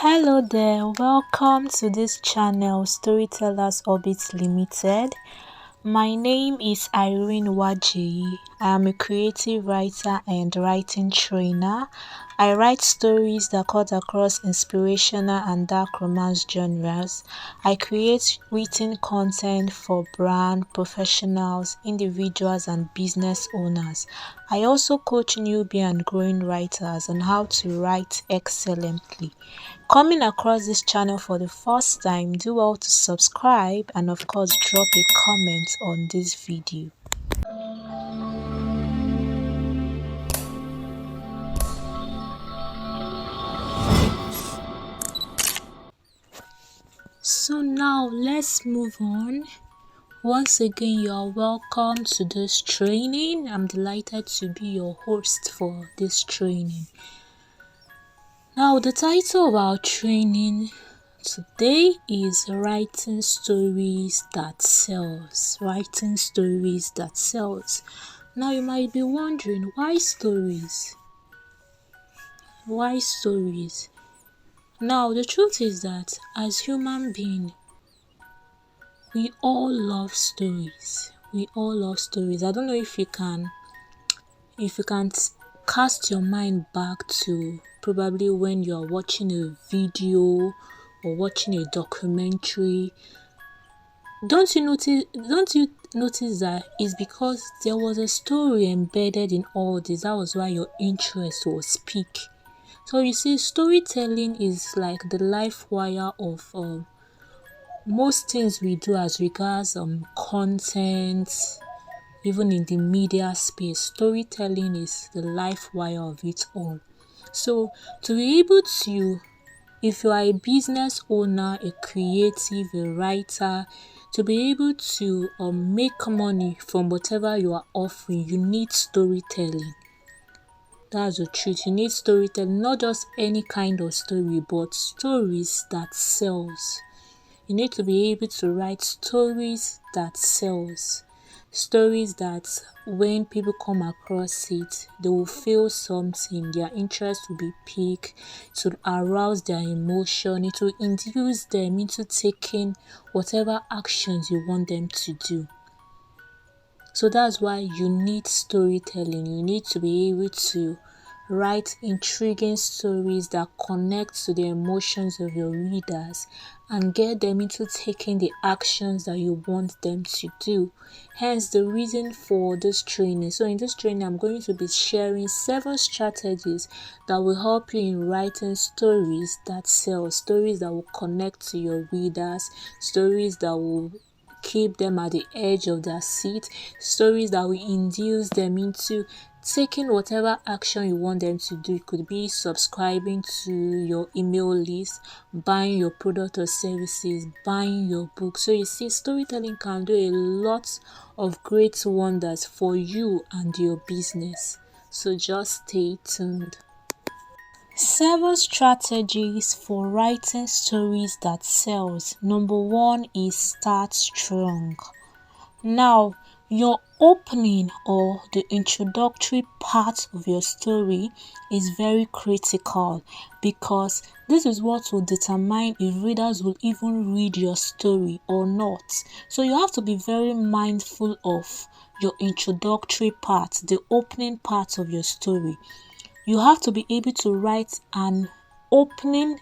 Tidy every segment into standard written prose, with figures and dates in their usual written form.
Hello there, welcome to this channel Storytellers Orbit Limited. My name is Irene Waji. I am a creative writer and writing trainer. I write stories that cut across inspirational and dark romance genres. I create written content for brand, professionals, individuals, and business owners. I also coach newbie and growing writers on how to write excellently. Coming across this channel for the first time, do well to subscribe and of course drop a comment on this video. So now let's move on. Once again, you are welcome to this training. I'm delighted to be your host for this training. Now, the title of our training today is Writing Stories That Sells. Writing Stories That Sells. Now, you might be wondering, why stories? Why stories? Now, the truth is that as human beings, we all love stories. We all love stories. I don't know if you can cast your mind back to probably when you are watching a video or watching a documentary. Don't you notice that it's because there was a story embedded in all this? That was why your interest was piqued. So you see, storytelling is like the life wire of most things we do as regards content. Even in the media space, storytelling is the life wire of it all. So to be able to, if you are a business owner, a creative, a writer, to be able to make money from whatever you are offering, you need storytelling. That's the truth. You need storytelling, not just any kind of story, but stories that sells. You need to be able to write stories that sells. Stories that when people come across it, they will feel something, their interest will be piqued, to arouse their emotion, it will induce them into taking whatever actions you want them to do. So that's why you need storytelling. You need to be able to write intriguing stories that connect to the emotions of your readers and get them into taking the actions that you want them to do. Hence the reason for this training. So in this training, I'm going to be sharing 7 strategies that will help you in writing stories that sell, stories that will connect to your readers, stories that will keep them at the edge of their seat, stories that will induce them into taking whatever action you want them to do. It could be subscribing to your email list, buying your product or services, buying your book. So you see, storytelling can do a lot of great wonders for you and your business. So just stay tuned. 7 strategies for writing stories that sells. Number 1 is start strong. Now, your opening or the introductory part of your story is very critical because this is what will determine if readers will even read your story or not. So you have to be very mindful of your introductory part, the opening part of your story. You have to be able to write an opening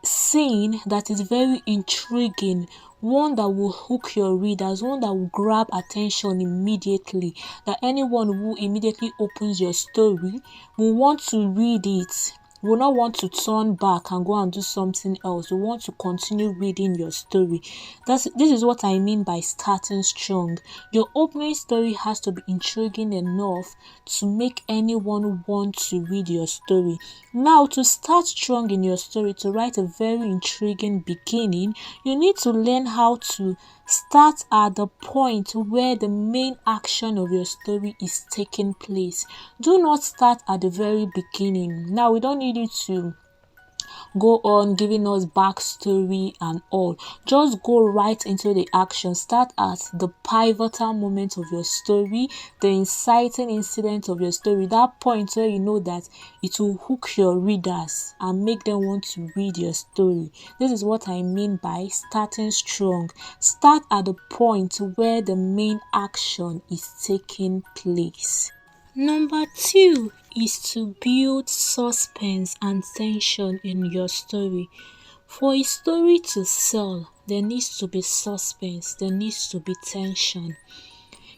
scene that is very intriguing, one that will hook your readers, one that will grab attention immediately, that anyone who immediately opens your story will want to read it, will not want to turn back and go and do something else. We want to continue reading your story. This is what I mean by starting strong. Your opening story has to be intriguing enough to make anyone want to read your story. Now, to start strong in your story, to write a very intriguing beginning, you need to learn how to start at the point where the main action of your story is taking place. Do not start at the very beginning. Now, we don't need you to go on giving us backstory and all. Just go right into the action. Start at the pivotal moment of your story, the inciting incident of your story, that point where you know that it will hook your readers and make them want to read your story. This is what I mean by starting strong. Start at the point where the main action is taking place. Number two is to build suspense and tension in your story. For a story to sell, there needs to be suspense, there needs to be tension.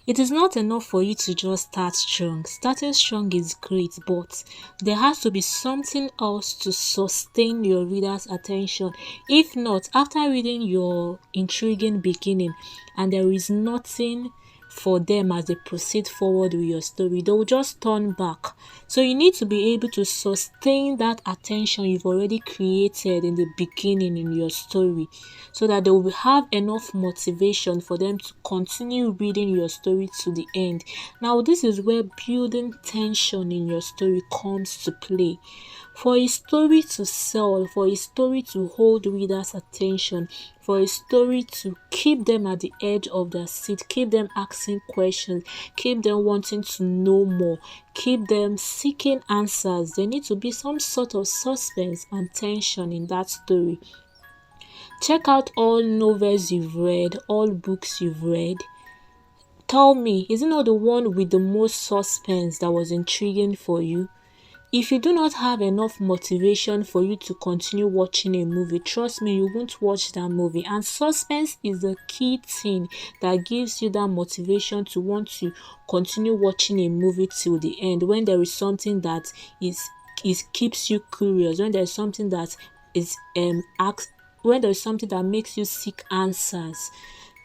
It is not enough for you to just start strong. Starting strong is great, but there has to be something else to sustain your reader's attention. If not, after reading your intriguing beginning and there is nothing for them as they proceed forward with your story, they will just turn back. So you need to be able to sustain that attention you've already created in the beginning in your story, so that they will have enough motivation for them to continue reading your story to the end. Now, this is where building tension in your story comes to play. For a story to sell, for a story to hold readers' attention, for a story to keep them at the edge of their seat, keep them asking questions, keep them wanting to know more, keep them seeking answers, there needs to be some sort of suspense and tension in that story. Check out all novels you've read, all books you've read. Tell me, is it not the one with the most suspense that was intriguing for you? If you do not have enough motivation for you to continue watching a movie, trust me, you won't watch that movie. And suspense is the key thing that gives you that motivation to want to continue watching a movie till the end. When there is something that is keeps you curious, when there is something that is when there is something that makes you seek answers.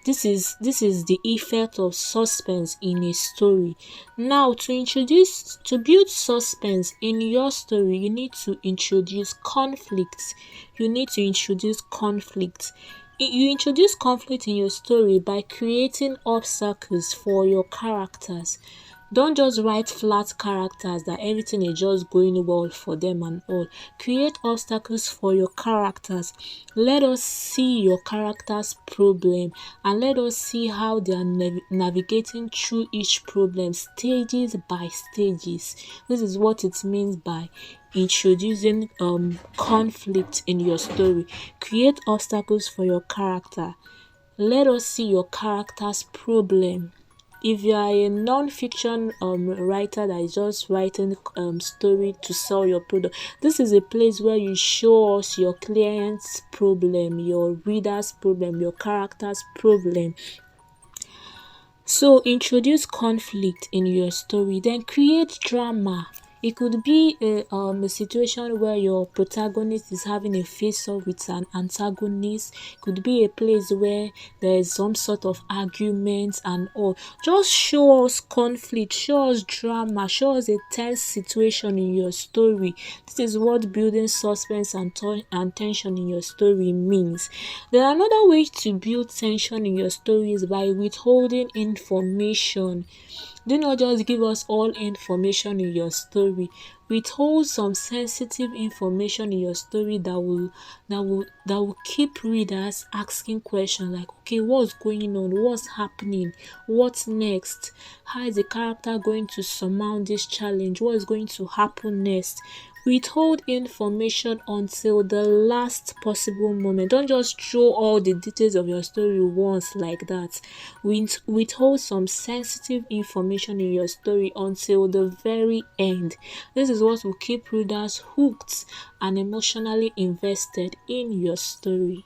This is the effect of suspense in a story. Now, to build suspense in your story, you need to introduce conflict. You need to introduce conflict. You introduce conflict in your story by creating obstacles for your characters. Don't just write flat characters that everything is just going well for them and all. Create obstacles for your characters. Let us see your characters' problem and let us see how they are navigating through each problem stages by stages. This is what it means by introducing conflict in your story. Create obstacles for your character. Let us see your character's problem. If you are a non-fiction writer that is just writing story to sell your product, this is a place where you show us your client's problem, your reader's problem, your character's problem. So introduce conflict in your story, then create drama. It could be a situation where your protagonist is having a face-off with an antagonist. It could be a place where there is some sort of argument and all. Just show us conflict, show us drama, show us a tense situation in your story. This is what building suspense and tension in your story means. Then another way to build tension in your story is by withholding information. Do not just give us all information in your story. Withhold some sensitive information in your story that will keep readers asking questions like, okay, what's going on? What's happening? What's next? How is the character going to surmount this challenge? What is going to happen next? Withhold information until the last possible moment. Don't just throw all the details of your story once like that. Withhold some sensitive information in your story until the very end. This is what will keep readers hooked and emotionally invested in your story.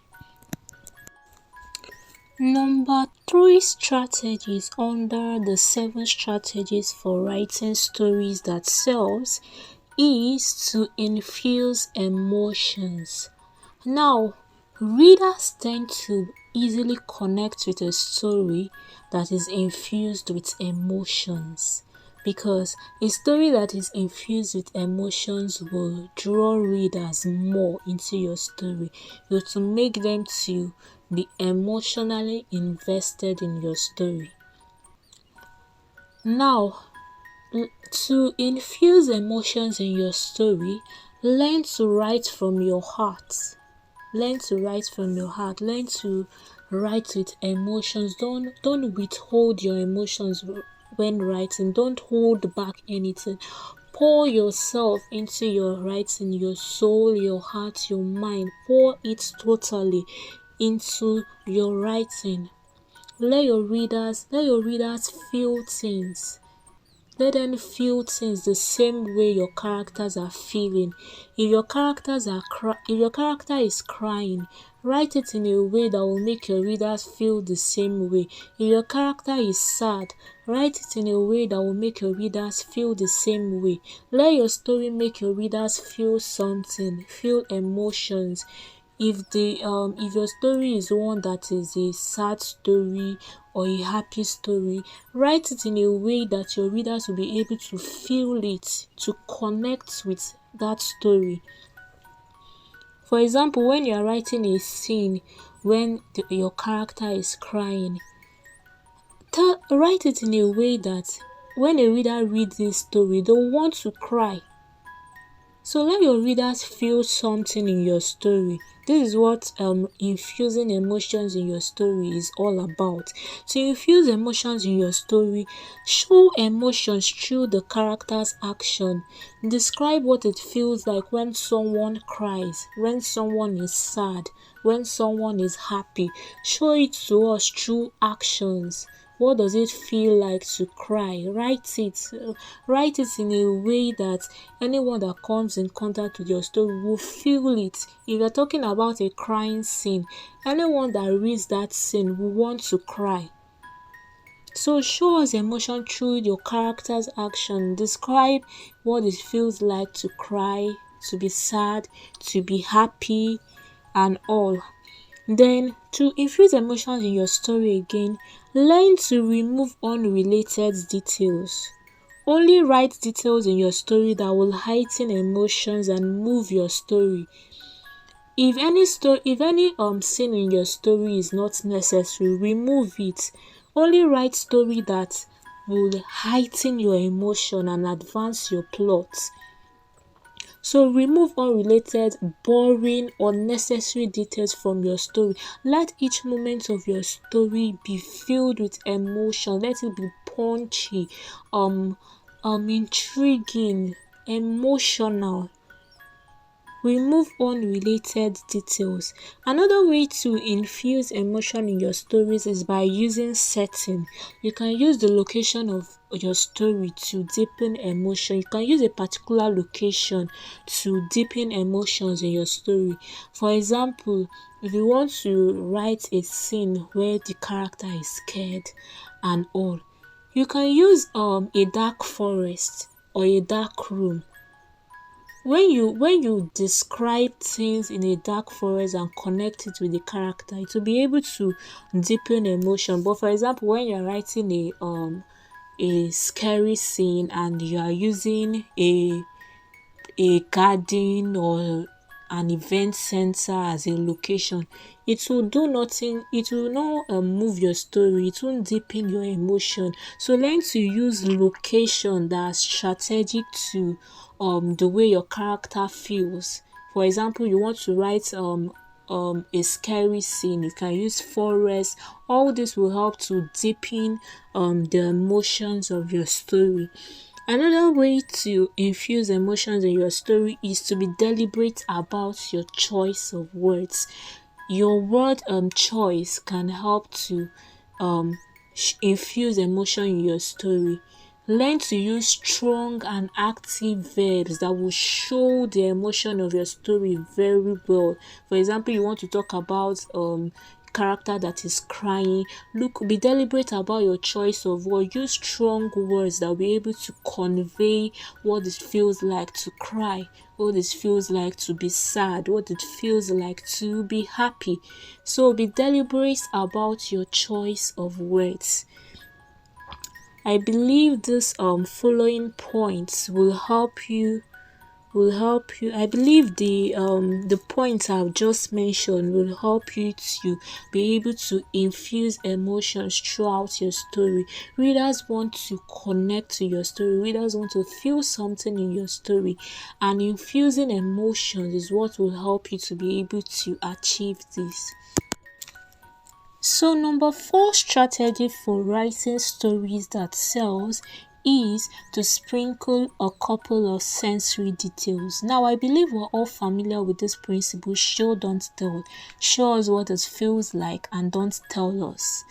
Number 3 strategies under the 7 strategies for writing stories that sells is to infuse emotions. Now, readers tend to easily connect with a story that is infused with emotions, because a story that is infused with emotions will draw readers more into your story. You have to make them to be emotionally invested in your story. Now, to infuse emotions in your story, Learn to write from your heart. Learn to write from your heart. Learn to write with emotions. Don't withhold your emotions when writing. Don't hold back anything. Pour yourself into your writing, your soul, your heart, your mind. Pour it totally into your writing. Let your readers feel things. Let them feel things the same way your characters are feeling. If your character is crying, write it in a way that will make your readers feel the same way. If your character is sad, write it in a way that will make your readers feel the same way. Let your story make your readers feel something, feel emotions. If your story is one that is a sad story or a happy story, write it in a way that your readers will be able to feel it, to connect with that story. For example, when you are writing a scene when your character is crying, write it in a way that when a reader reads this story, they'll want to cry. So let your readers feel something in your story. This is what infusing emotions in your story is all about. To infuse emotions in your story, show emotions through the character's action. Describe what it feels like when someone cries, when someone is sad, when someone is happy. Show it to us through actions. What does it feel like to cry? Write it. Write it in a way that anyone that comes in contact with your story will feel it. If you're talking about a crying scene, anyone that reads that scene will want to cry. So show us emotion through your character's action. Describe what it feels like to cry, to be sad, to be happy, and all. Then, to infuse emotions in your story again, learn to remove unrelated details. Only write details in your story that will heighten emotions and move your story. If any scene in your story is not necessary, remove it. Only write story that will heighten your emotion and advance your plot. So remove unrelated, boring, unnecessary details from your story. Let each moment of your story be filled with emotion. Let it be punchy, intriguing, emotional. Remove unrelated details. Another way to infuse emotion in your stories is by using setting. You can use the location of your story to deepen emotion. You can use a particular location to deepen emotions in your story. For example, if you want to write a scene where the character is scared and all, you can use a dark forest or a dark room. When you describe things in a dark forest and connect it with the character, it will be able to deepen emotion. But for example, when you're writing a scary scene and you are using a garden or an event center as a location, it will do nothing. It will not move your story. It won't deepen your emotion. So learn to use location that's strategic to the way your character feels. For example, you want to write a scary scene, you can use forest. All this will help to deepen the emotions of your story. Another way to infuse emotions in your story is to be deliberate about your choice of words. Your word choice can help to infuse emotion in your story. Learn to use strong and active verbs that will show the emotion of your story very well. For example, you want to talk about character that is crying. Be deliberate about your choice of word. Use strong words that will be able to convey what it feels like to cry, what it feels like to be sad, what it feels like to be happy. So be deliberate about your choice of words. I believe this following points will help you will help you. I believe the points I've just mentioned will help you to be able to infuse emotions throughout your story. Readers want to connect to your story. Readers want to feel something in your story, and infusing emotions is what will help you to be able to achieve this. So number 4 strategy for writing stories that sells is to sprinkle a couple of sensory details. Now I believe we're all familiar with this principle: show don't tell. Show us what it feels like and don't tell us.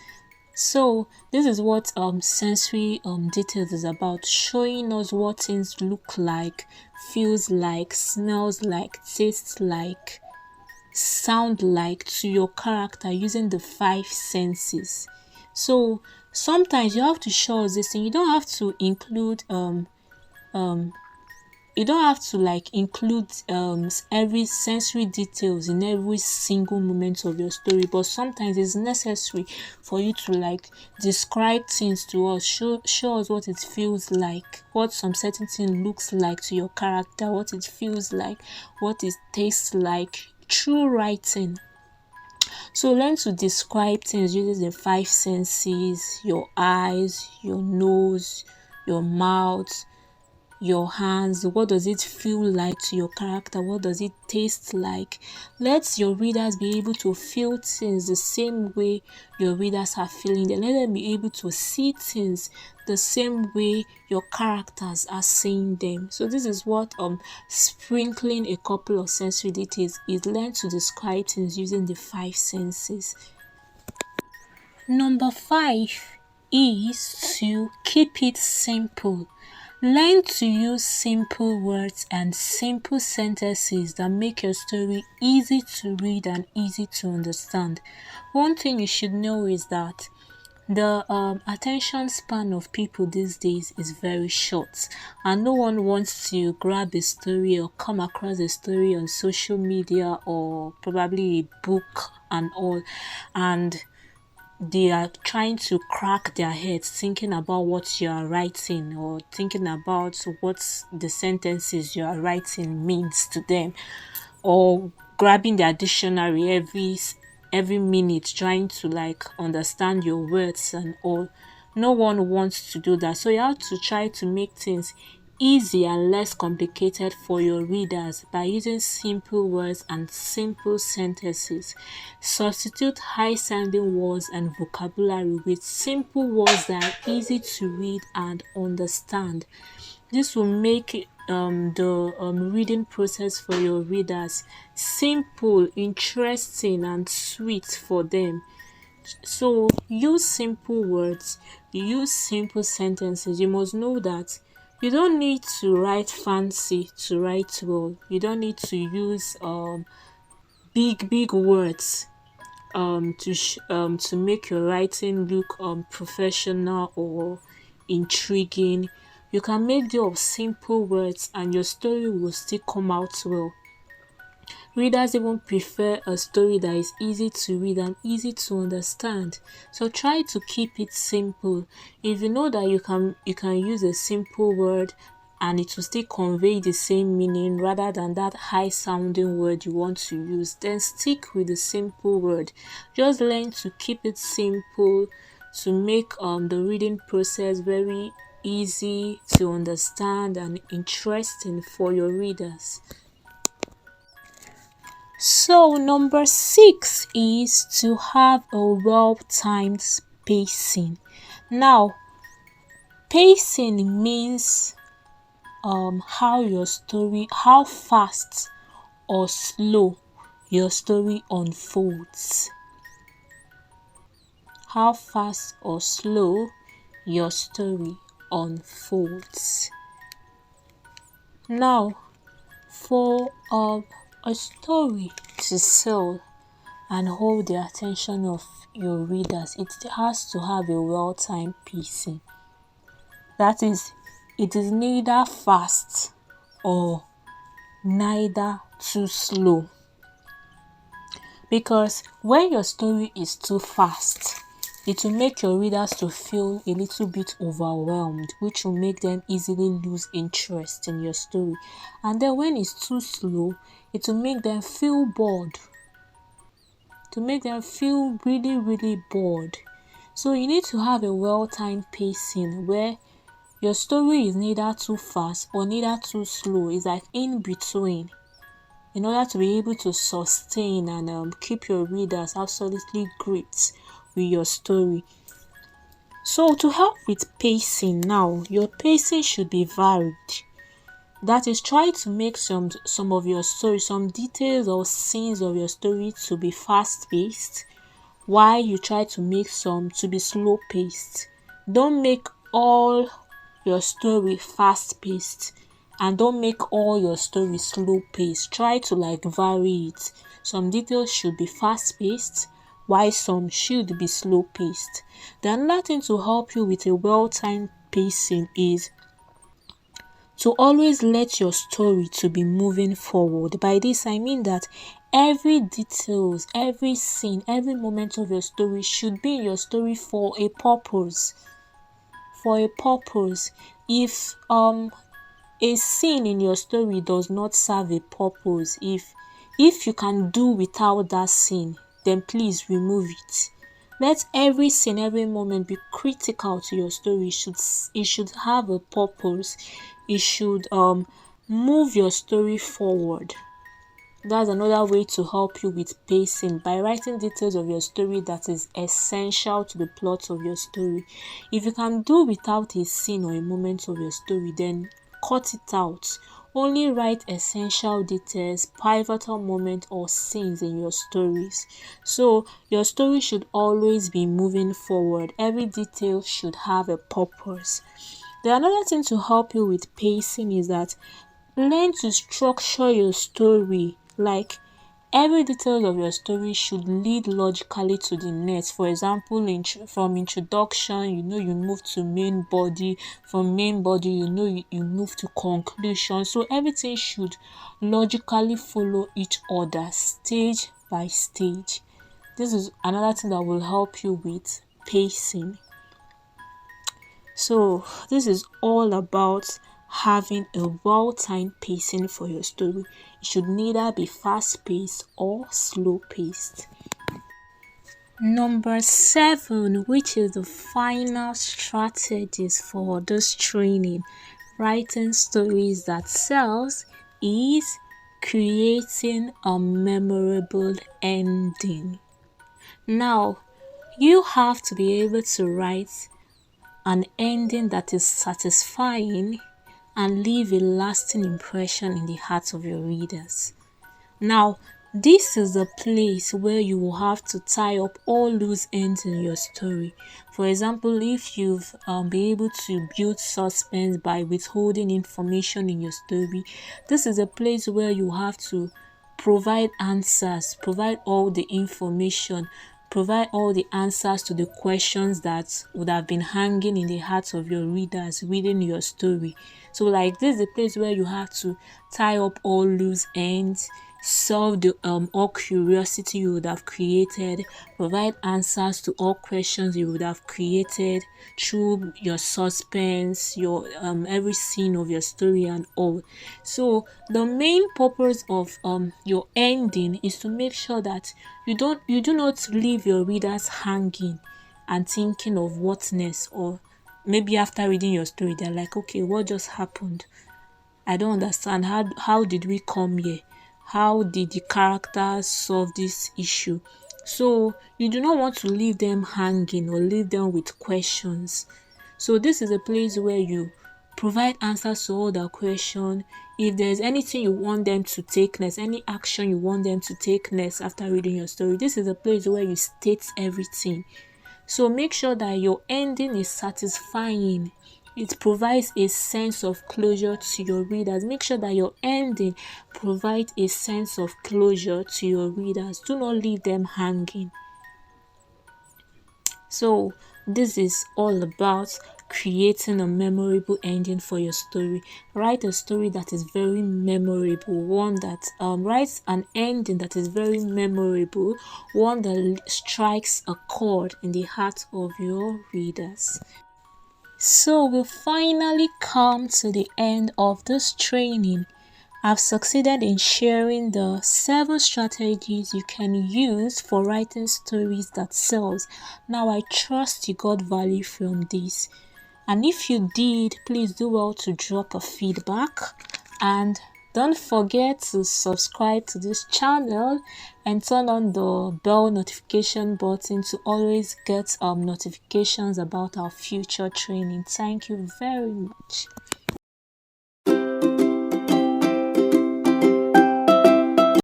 So this is what sensory details is about: showing us what things look like, feels like, smells like, tastes like, sound like to your character using the 5 senses. So sometimes you have to show us this thing. You don't have to include um you don't have to include every sensory details in every single moment of your story, but sometimes it's necessary for you to describe things to us, show us what it feels like, what some certain thing looks like to your character, what it feels like, what it tastes like, through writing. So learn to describe things using the 5 senses: your eyes, your nose, your mouth, your hands. What does it feel like to your character? What does it taste like? Let your readers be able to feel things the same way your readers are feeling them. Let them be able to see things the same way your characters are seeing them. So this is what sprinkling a couple of sensory details is. Learn to describe things using the 5 senses. Number 5 is to keep it simple. Learn to use simple words and simple sentences that make your story easy to read and easy to understand. One thing you should know is that the attention span of people these days is very short, and no one wants to grab a story or come across a story on social media or probably a book and all, and they are trying to crack their heads thinking about what you are writing or thinking about what the sentences you are writing means to them, or grabbing their dictionary every minute trying to understand your words and all. No one wants to do that, so you have to try to make things easy and less complicated for your readers by using simple words and simple sentences. Substitute high sounding words and vocabulary with simple words that are easy to read and understand. This will make the reading process for your readers simple, interesting, and sweet for them. So use simple words, use simple sentences. You must know that you don't need to write fancy to write well. You don't need to use big words to make your writing look professional or intriguing. You can make do of simple words and your story will still come out well. Readers even prefer a story that is easy to read and easy to understand. So try to keep it simple. If you know that you can use a simple word and it will still convey the same meaning rather than that high sounding word you want to use, then stick with the simple word. Just learn to keep it simple to make the reading process very easy to understand and interesting for your readers. So number 6 is to have a well-timed pacing. Now, pacing means how fast or slow your story unfolds. How fast or slow your story unfolds. Now, for a story to sell and hold the attention of your readers, it has to have a well-timed pacing. That is, it is neither fast or neither too slow. Because when your story is too fast, It will make your readers to feel a little bit overwhelmed, which will make them easily lose interest in your story. And then when it's too slow, it will make them feel bored, to make them feel really, really bored. So you need to have a well-timed pacing where your story is neither too fast or neither too slow. It's like in between, in order to be able to sustain and keep your readers absolutely gripped with your story. So to help with pacing now, your pacing should be varied. That is, try to make some of your story, some details or scenes of your story to be fast paced, while you try to make some to be slow paced. Don't make all your story fast paced and don't make all your story slow paced. Try to like vary it. Some details should be fast paced while some should be slow paced. The another thing to help you with a well-timed pacing is to always let your story to be moving forward. By this I mean that every details, every scene, every moment of your story should be in your story for a purpose. For a purpose. If a scene in your story does not serve a purpose, if you can do without that scene, then please remove it. Let every scene, every moment be critical to your story. It should have a purpose. It should move your story forward. That's another way to help you with pacing, by writing details of your story that is essential to the plot of your story. If you can do without a scene or a moment of your story, then cut it out. Only write essential details, pivotal moments or scenes in your stories. So your story should always be moving forward. Every detail should have a purpose. The another thing to help you with pacing is that learn to structure your story. Like, every detail of your story should lead logically to the next. For example, from introduction, you move to main body. From main body, you move to conclusion. So everything should logically follow each other, stage by stage. This is another thing that will help you with pacing. So this is all about having a well-timed pacing for your story. It should neither be fast-paced or slow-paced. Number 7, which is the final strategies for this training, writing stories that sells, is creating a memorable ending. Now, you have to be able to write an ending that is satisfying and leave a lasting impression in the hearts of your readers. Now, this is the place where you will have to tie up all loose ends in your story. For example, if you've been able to build suspense by withholding information in your story, this is a place where you have to provide answers, provide all the information, provide all the answers to the questions that would have been hanging in the hearts of your readers reading your story. So like, this is a place where you have to tie up all loose ends, solve the all curiosity you would have created, provide answers to all questions you would have created through your suspense, your every scene of your story and all. So the main purpose of your ending is to make sure that you do not leave your readers hanging and thinking of what next, or maybe after reading your story they're like, okay, what just happened? I don't understand. How did we come here? How did the characters solve this issue? So you do not want to leave them hanging or leave them with questions. So this is a place where you provide answers to all the questions. If there's anything you want them to take next, any action you want them to take next after reading your story, this is a place where you state everything. So make sure that your ending is satisfying. It provides a sense of closure to your readers. Make sure that your ending provides a sense of closure to your readers. Do not leave them hanging. So this is all about creating a memorable ending for your story. Write a story that is very memorable, one that write an ending that is very memorable, one that strikes a chord in the heart of your readers. So we finally come to the end of this training. I've succeeded in sharing the 7 strategies you can use for writing stories that sells. Now I trust you got value from this. And if you did, please do well to drop a feedback, and don't forget to subscribe to this channel and turn on the bell notification button to always get notifications about our future training. Thank you very much.